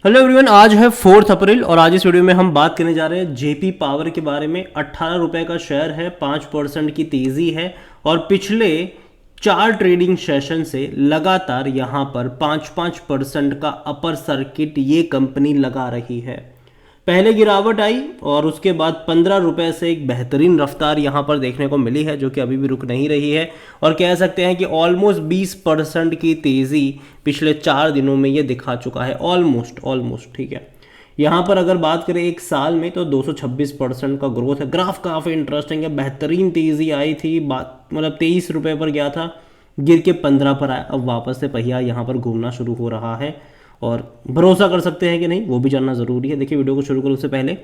Hello everyone, आज है 4 अप्रैल और आज इस वीडियो में हम बात करने जा रहे हैं जेपी पावर के बारे में। 18 रुपए का शेयर है, 5% की तेज़ी है और पिछले 4 ट्रेडिंग सेशन से लगातार यहाँ पर 5-5% का अपर सर्किट ये कंपनी लगा रही है। पहले गिरावट आई और उसके बाद 15 रुपए से एक बेहतरीन रफ्तार यहाँ पर देखने को मिली है, जो कि अभी भी रुक नहीं रही है और कह सकते हैं कि ऑलमोस्ट 20% की तेज़ी पिछले 4 दिनों में ये दिखा चुका है। ऑलमोस्ट ठीक है। यहाँ पर अगर बात करें एक साल में तो 226% का ग्रोथ है। ग्राफ काफ़ी इंटरेस्टिंग है, बेहतरीन तेज़ी आई थी, बात मतलब 23 रुपये पर गया था, गिर के 15 पर आया, अब वापस से पहिया यहाँ पर घूमना शुरू हो रहा है और भरोसा कर सकते हैं कि नहीं वो भी जानना ज़रूरी है। देखिए, वीडियो को शुरू करो उससे पहले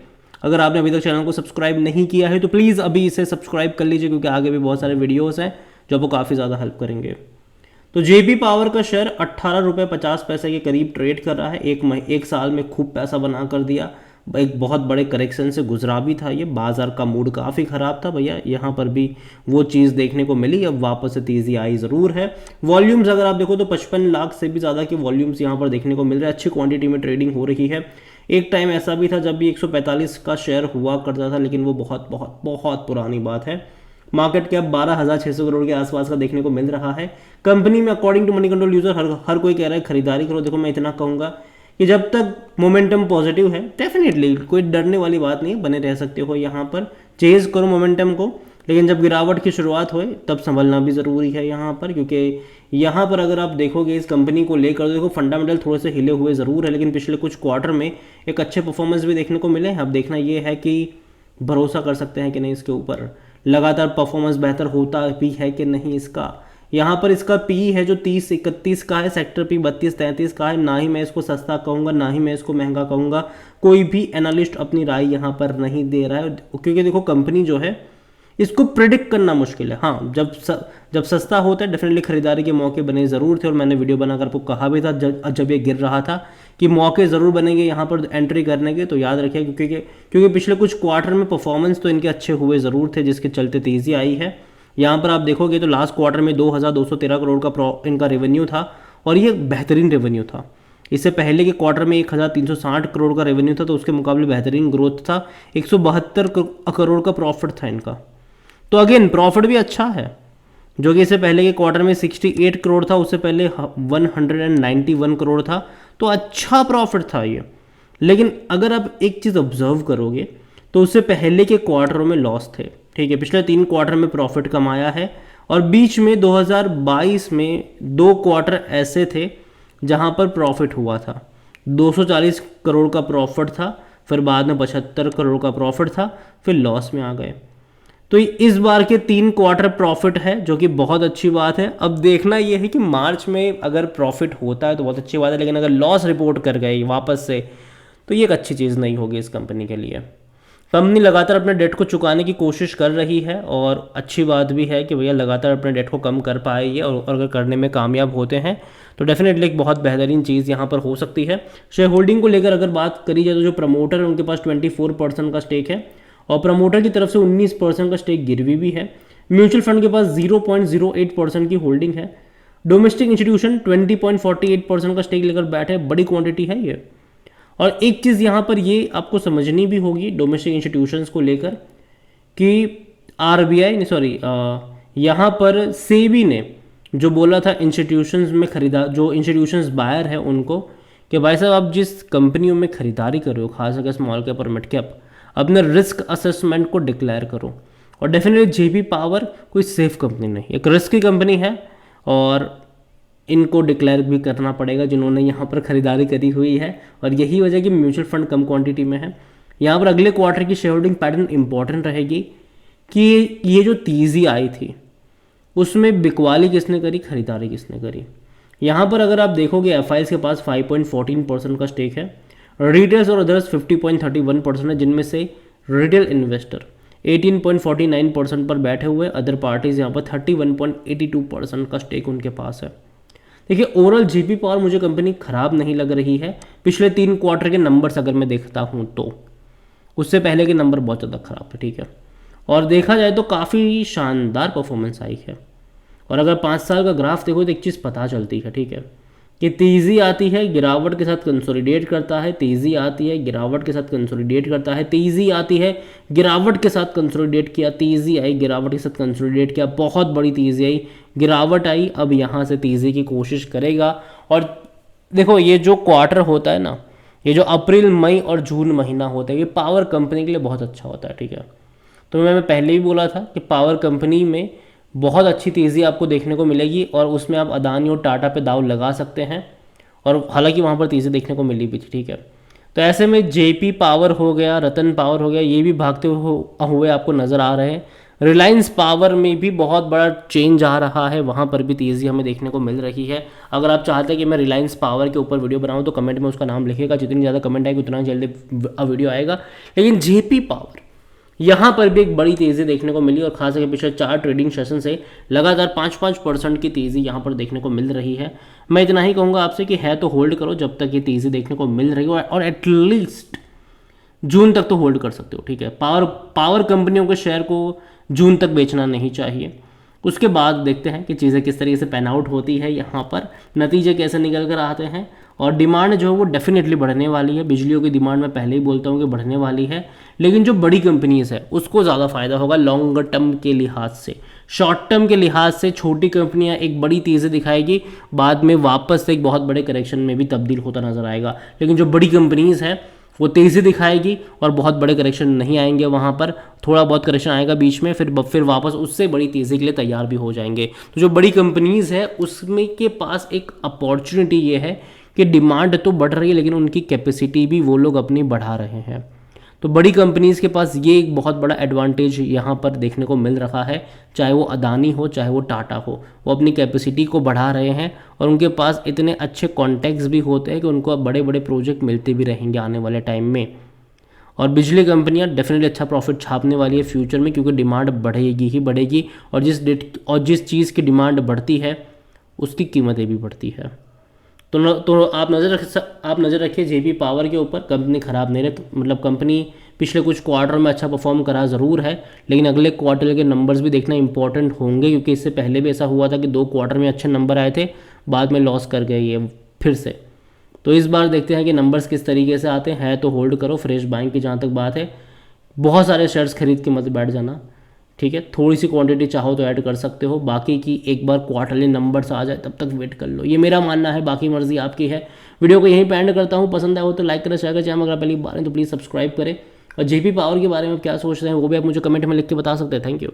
अगर आपने अभी तक चैनल को सब्सक्राइब नहीं किया है तो प्लीज़ अभी इसे सब्सक्राइब कर लीजिए, क्योंकि आगे भी बहुत सारे वीडियोस हैं जो आपको काफ़ी ज़्यादा हेल्प करेंगे। तो जेबी पावर का शेयर 18 रुपये 50 पैसे के करीब ट्रेड कर रहा है। एक साल में खूब पैसा बना कर दिया। एक बहुत बड़े करेक्शन से गुजरा भी था ये, बाजार का मूड काफ़ी ख़राब था भैया, यहाँ पर भी वो चीज़ देखने को मिली। अब वापस से तेज़ी आई ज़रूर है। वॉल्यूम्स अगर आप देखो तो 55 लाख से भी ज़्यादा के वॉल्यूम्स यहाँ पर देखने को मिल रहे हैं। अच्छी क्वांटिटी में ट्रेडिंग हो रही है। एक टाइम ऐसा भी था जब भी 145 का शेयर हुआ करता था, लेकिन वो बहुत बहुत बहुत पुरानी बात है। मार्केट कैप 12,600 करोड़ के आसपास का देखने को मिल रहा है। कंपनी में according to money control user हर कोई कह रहा है खरीदारी करो। देखो, मैं इतना कहूँगा कि जब तक मोमेंटम पॉजिटिव है डेफिनेटली कोई डरने वाली बात नहीं है, बने रह सकते हो यहाँ पर, चेज करो मोमेंटम को। लेकिन जब गिरावट की शुरुआत हो तब संभलना भी ज़रूरी है यहाँ पर, क्योंकि यहाँ पर अगर आप देखोगे इस कंपनी को लेकर, देखो फंडामेंटल थोड़े से हिले हुए ज़रूर है, लेकिन पिछले कुछ क्वार्टर में एक अच्छे परफॉर्मेंस भी देखने को मिले हैं। अब देखना ये है कि भरोसा कर सकते हैं कि नहीं इसके ऊपर, लगातार परफॉर्मेंस बेहतर होता भी है कि नहीं इसका। यहाँ पर इसका पी है जो 30-31 का है, सेक्टर पी 32-33 का है। ना ही मैं इसको सस्ता कहूँगा, ना ही मैं इसको महंगा कहूँगा। कोई भी एनालिस्ट अपनी राय यहाँ पर नहीं दे रहा है, क्योंकि देखो कंपनी जो है इसको प्रिडिक्ट करना मुश्किल है। हाँ, जब सस्ता होता है डेफिनेटली खरीदारी के मौके बने ज़रूर थे, और मैंने वीडियो बनाकर आपको कहा भी था जब ये गिर रहा था कि मौके ज़रूर बनेंगे यहाँ पर एंट्री करने के। तो याद रखिए, क्योंकि पिछले कुछ क्वार्टर में परफॉर्मेंस तो इनके अच्छे हुए ज़रूर थे, जिसके चलते तेज़ी आई है। यहाँ पर आप देखोगे तो लास्ट क्वार्टर में 2,213 करोड़ का इनका रेवेन्यू था और ये बेहतरीन रेवेन्यू था। इससे पहले के क्वार्टर में 1,360 करोड़ का रेवेन्यू था, तो उसके मुकाबले बेहतरीन ग्रोथ था। 172 करोड़ का प्रॉफिट था इनका। तो अगेन प्रॉफिट भी अच्छा है, जो कि इससे पहले के क्वार्टर में 68 करोड़ था, उससे पहले 191 करोड़ था। तो अच्छा प्रॉफिट था ये। लेकिन अगर आप एक चीज़ ऑब्जर्व करोगे तो उससे पहले के क्वार्टरों में लॉस थे। ठीक है, पिछले 3 क्वार्टर में प्रॉफिट कमाया है और बीच में 2022 में 2 क्वार्टर ऐसे थे जहां पर प्रॉफिट हुआ था। 240 करोड़ का प्रॉफिट था, फिर बाद में 75 करोड़ का प्रॉफिट था, फिर लॉस में आ गए। तो इस बार के 3 क्वार्टर प्रॉफिट है, जो कि बहुत अच्छी बात है। अब देखना यह है कि मार्च में अगर प्रॉफिट होता है तो बहुत अच्छी बात है, लेकिन अगर लॉस रिपोर्ट कर गई वापस से तो ये एक अच्छी चीज़ नहीं होगी इस कंपनी के लिए। कंपनी लगातार अपने डेट को चुकाने की कोशिश कर रही है और अच्छी बात भी है कि भैया लगातार अपने डेट को कम कर पाए ये, और अगर करने में कामयाब होते हैं तो डेफिनेटली एक बहुत बेहतरीन चीज़ यहाँ पर हो सकती है। शेयर होल्डिंग को लेकर अगर बात करी जाए तो जो प्रमोटर है उनके पास 24% का स्टेक है और प्रमोटर की तरफ से 19% का स्टेक गिरवी भी है। म्यूचुअल फंड के पास 0.08% की होल्डिंग है। डोमेस्टिक इंस्टीट्यूशन 20.48% का स्टेक लेकर बैठे, बड़ी क्वांटिटी है ये। और एक चीज़ यहाँ पर ये आपको समझनी भी होगी डोमेस्टिक इंस्टीट्यूशंस को लेकर कि आरबीआई सॉरी यहाँ पर सेबी ने जो बोला था इंस्टीट्यूशंस में जो इंस्टीट्यूशंस बायर है उनको, कि भाई साहब आप जिस कंपनियों में खरीदारी कर रहे हो, खासकर स्मॉल कैप और मिड कैप, अपने रिस्क असेसमेंट को डिक्लेयर करो। और डेफिनेटली जेबी पावर कोई सेफ कंपनी नहीं, एक रिस्की कंपनी है और इनको डिक्लेयर भी करना पड़ेगा जिन्होंने यहाँ पर खरीदारी करी हुई है। और यही वजह कि म्यूचुअल फंड कम क्वांटिटी में है। यहाँ पर अगले क्वार्टर की शेयर होल्डिंग पैटर्न इंपॉर्टेंट रहेगी कि ये जो तेज़ी आई थी उसमें बिकवाली किसने करी, खरीदारी किसने करी। यहाँ पर अगर आप देखोगे एफआईएस के पास 5.14% का स्टेक है, रिटेल्स और अदर्स 50.31% है, जिनमें से रिटेल इन्वेस्टर 18.49% पर बैठे हुए, अदर पार्टीज यहाँ पर 31.82% का स्टेक उनके पास है। देखिए, ओवरऑल जेपी पावर मुझे कंपनी खराब नहीं लग रही है। पिछले 3 क्वार्टर के नंबर्स अगर मैं देखता हूँ तो उससे पहले के नंबर बहुत ज़्यादा खराब है। ठीक है, और देखा जाए तो काफ़ी शानदार परफॉर्मेंस आई है। और अगर 5 साल का ग्राफ देखो तो एक चीज़ पता चलती है। ठीक है, कि तेज़ी आती है, गिरावट के साथ कंसोलिडेट करता है, तेज़ी आती है, गिरावट के साथ कंसोलिडेट करता है, तेज़ी आती है, गिरावट के साथ कंसोलिडेट किया, तेज़ी आई, गिरावट के साथ कंसोलिडेट किया, बहुत बड़ी तेज़ी आई, गिरावट आई, अब यहाँ से तेज़ी की कोशिश करेगा। और देखो ये जो क्वार्टर होता है ना, ये जो अप्रैल मई और जून महीना होता है, ये पावर कंपनी के लिए बहुत अच्छा होता है, ठीक है। तो मैं पहले ही बोला था कि पावर कंपनी में बहुत अच्छी तेज़ी आपको देखने को मिलेगी और उसमें आप अदानी और टाटा पे दाव लगा सकते हैं, और हालांकि वहाँ पर तेज़ी देखने को मिली भी थी, ठीक है। तो ऐसे में जेपी पावर हो गया, रतन पावर हो गया, ये भी भागते हुए आपको नज़र आ रहे हैं। रिलायंस पावर में भी बहुत बड़ा चेंज आ रहा है, वहाँ पर भी तेज़ी हमें देखने को मिल रही है। अगर आप चाहते हैं कि मैं रिलायंस पावर के ऊपर वीडियो बनाऊँ तो कमेंट में उसका नाम लिखिएगा, जितनी ज़्यादा कमेंट आएगी उतना जल्दी वीडियो आएगा। लेकिन जेपी पावर यहाँ पर भी एक बड़ी तेज़ी देखने को मिली और खास करके पिछले 4 ट्रेडिंग सेशन से लगातार 5-5% की तेज़ी यहाँ पर देखने को मिल रही है। मैं इतना ही कहूँगा आपसे कि है तो होल्ड करो जब तक ये तेज़ी देखने को मिल रही हो, और एटलीस्ट जून तक तो होल्ड कर सकते हो, ठीक है। पावर कंपनियों के शेयर को जून तक बेचना नहीं चाहिए। उसके बाद देखते हैं कि चीज़ें किस तरीके से पैन आउट होती है, यहाँ पर नतीजे कैसे निकल कर आते हैं। और डिमांड जो है वो डेफिनेटली बढ़ने वाली है, बिजलियों की डिमांड मैं पहले ही बोलता हूँ कि बढ़ने वाली है। लेकिन जो बड़ी कंपनीज है उसको ज़्यादा फायदा होगा लॉन्गर टर्म के लिहाज से। शॉर्ट टर्म के लिहाज से छोटी कंपनियां एक बड़ी तेज़ी दिखाएगी, बाद में वापस से एक बहुत बड़े करेक्शन में भी तब्दील होता नजर आएगा। लेकिन जो बड़ी कंपनीज है वो तेज़ी दिखाएगी और बहुत बड़े करेक्शन नहीं आएंगे, वहाँ पर थोड़ा बहुत करेक्शन आएगा बीच में, फिर वापस उससे बड़ी तेज़ी के लिए तैयार भी हो जाएंगे। तो जो बड़ी कंपनीज है उसमें के पास एक अपॉर्चुनिटी ये है कि डिमांड तो बढ़ रही है लेकिन उनकी कैपेसिटी भी वो लोग अपनी बढ़ा रहे हैं। तो बड़ी कंपनीज़ के पास ये एक बहुत बड़ा एडवांटेज यहाँ पर देखने को मिल रहा है, चाहे वो अदानी हो चाहे वो टाटा हो, वो अपनी कैपेसिटी को बढ़ा रहे हैं और उनके पास इतने अच्छे कॉन्टैक्ट्स भी होते हैं कि उनको अब बड़े बड़े प्रोजेक्ट मिलते भी रहेंगे आने वाले टाइम में। और बिजली कंपनियां डेफिनेटली अच्छा प्रॉफिट छापने वाली है फ्यूचर में, क्योंकि डिमांड बढ़ेगी ही बढ़ेगी, और जिस चीज़ की डिमांड बढ़ती है उसकी कीमतें भी बढ़ती है। तो आप नज़र रखिए जेपी पावर के ऊपर। कंपनी ख़राब नहीं रही, मतलब कंपनी पिछले कुछ क्वार्टर में अच्छा परफॉर्म करा ज़रूर है, लेकिन अगले क्वार्टर के नंबर्स भी देखना इंपॉर्टेंट होंगे, क्योंकि इससे पहले भी ऐसा हुआ था कि 2 क्वार्टर में अच्छे नंबर आए थे, बाद में लॉस कर गए ये फिर से। तो इस बार देखते हैं कि नंबर्स किस तरीके से आते हैं। तो होल्ड करो फ्रेश बाइंग की जहाँ तक बात है, बहुत सारे शेयर्स खरीद के मत बैठ जाना, ठीक है। थोड़ी सी क्वांटिटी चाहो तो ऐड कर सकते हो, बाकी की एक बार क्वार्टरली नंबर्स आ जाए तब तक वेट कर लो, ये मेरा मानना है, बाकी मर्जी आपकी है। वीडियो को यहीं पे एंड करता हूँ, पसंद आया हो तो लाइक करें, शेयर करें, चैनल अगर पहली बार है तो प्लीज़ सब्सक्राइब करें। और जेपी पावर के बारे में क्या सोच रहे हैं वो भी आप मुझे कमेंट में लिख के बता सकते हैं। Thank you.